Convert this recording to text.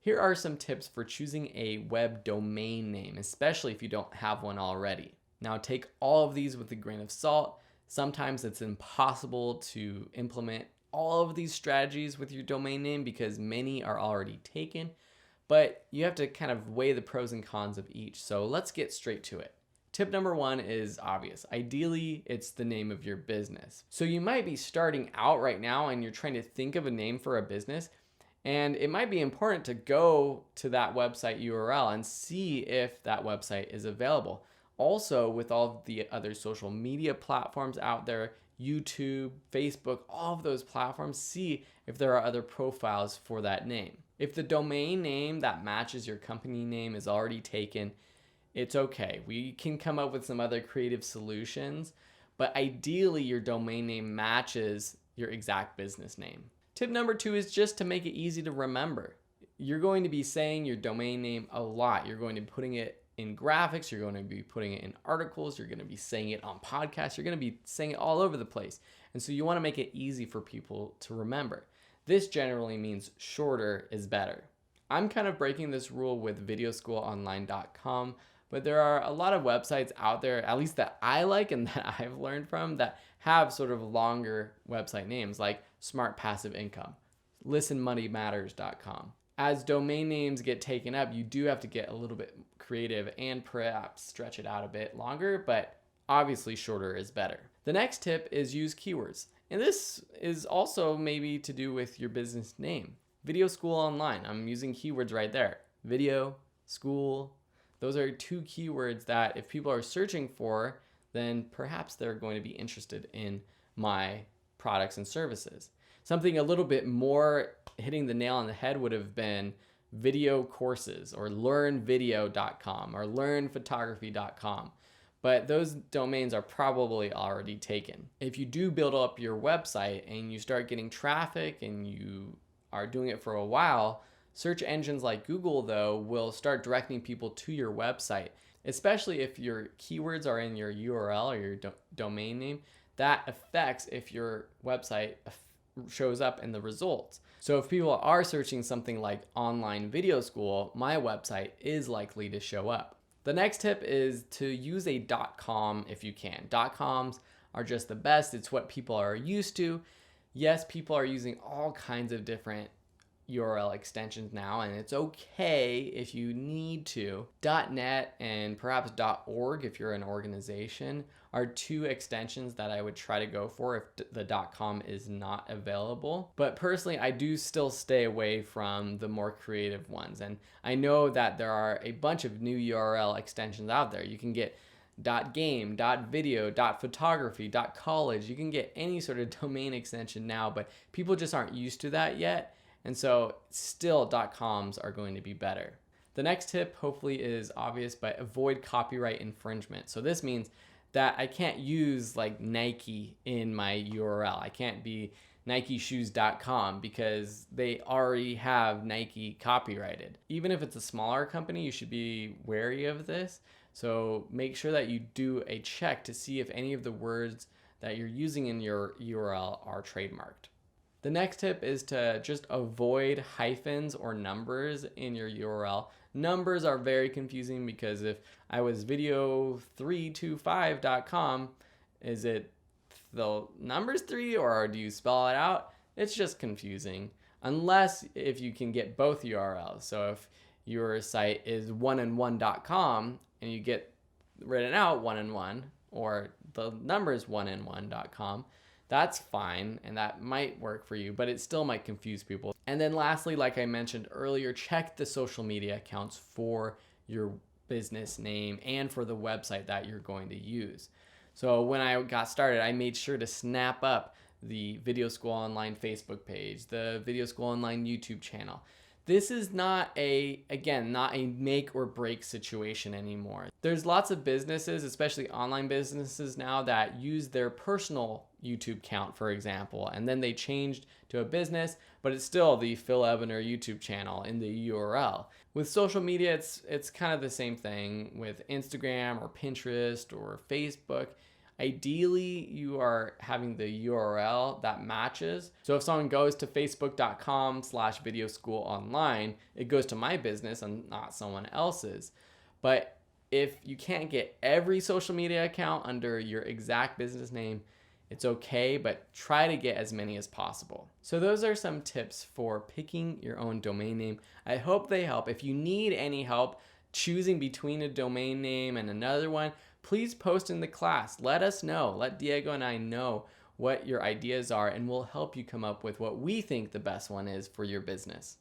Here are some tips for choosing a web domain name, especially if you don't have one already. Now, take all of these with a grain of salt. Sometimes it's impossible to implement all of these strategies with your domain name because many are already taken, but you have to kind of weigh the pros and cons of each. So let's get straight to it. Tip number one is obvious. Ideally, it's the name of your business. So you might be starting out right now and you're trying to think of a name for a business, and it might be important to go to that website URL and see if that website is available. Also, with all the other social media platforms out there, YouTube, Facebook, all of those platforms, see if there are other profiles for that name. If the domain name that matches your company name is already taken, it's okay. We can come up with some other creative solutions, but ideally your domain name matches your exact business name. Tip number two is just to make it easy to remember. You're going to be saying your domain name a lot. You're going to be putting it in graphics, you're going to be putting it in articles, you're going to be saying it on podcasts, you're going to be saying it all over the place. And so you want to make it easy for people to remember. This generally means shorter is better. I'm kind of breaking this rule with videoschoolonline.com, but there are a lot of websites out there, at least that I like and that I've learned from, that have sort of longer website names like Smart Passive Income, listenmoneymatters.com. As domain names get taken up, you do have to get a little bit creative and perhaps stretch it out a bit longer, but obviously shorter is better. The next tip is use keywords. And this is also maybe to do with your business name. Video School Online, I'm using keywords right there. Video, school, those are two keywords that if people are searching for, then perhaps they're going to be interested in my products and services. Something a little bit more hitting the nail on the head would have been video courses or learnvideo.com or learnphotography.com. But those domains are probably already taken. If you do build up your website and you start getting traffic and you are doing it for a while, search engines like Google, though, will start directing people to your website, especially if your keywords are in your URL or your domain name. That affects if your website shows up in the results. So if people are searching something like online video school, my website is likely to show up. The next tip is to use a .com if you can. .coms are just the best. It's what people are used to. Yes, people are using all kinds of different URL extensions now, and it's okay if you need to. .net and perhaps .org if you're an organization are two extensions that I would try to go for if the .com is not available. But personally, I do still stay away from the more creative ones. And I know that there are a bunch of new URL extensions out there. You can get .game, .video, .photography, .college. You can get any sort of domain extension now, but people just aren't used to that yet. And so still .coms are going to be better. The next tip hopefully is obvious, but avoid copyright infringement. So this means that I can't use like Nike in my URL. I can't be nikeshoes.com because they already have Nike copyrighted. Even if it's a smaller company, you should be wary of this. So make sure that you do a check to see if any of the words that you're using in your URL are trademarked. The next tip is to just avoid hyphens or numbers in your URL. Numbers are very confusing because if I was video325.com, is it the numbers 3 or do you spell it out? It's just confusing unless if you can get both URLs. So if your site is oneand1.com and you get written out 1and1 or the numbers 1and1.com, that's fine, and that might work for you, but it still might confuse people. And then lastly, like I mentioned earlier, check the social media accounts for your business name and for the website that you're going to use. So when I got started, I made sure to snap up the Video School Online Facebook page, the Video School Online YouTube channel. This is not a make or break situation anymore. There's lots of businesses, especially online businesses now, that use their personal YouTube account, for example, and then they changed to a business, but it's still the Phil Ebener YouTube channel in the URL. With social media, it's kind of the same thing with Instagram or Pinterest or Facebook. Ideally, you are having the URL that matches. So if someone goes to facebook.com/video school online, it goes to my business and not someone else's. But if you can't get every social media account under your exact business name, it's okay, but try to get as many as possible. So those are some tips for picking your own domain name. I hope they help. If you need any help choosing between a domain name and another one, please post in the class. Let us know. Let Diego and I know what your ideas are, and we'll help you come up with what we think the best one is for your business.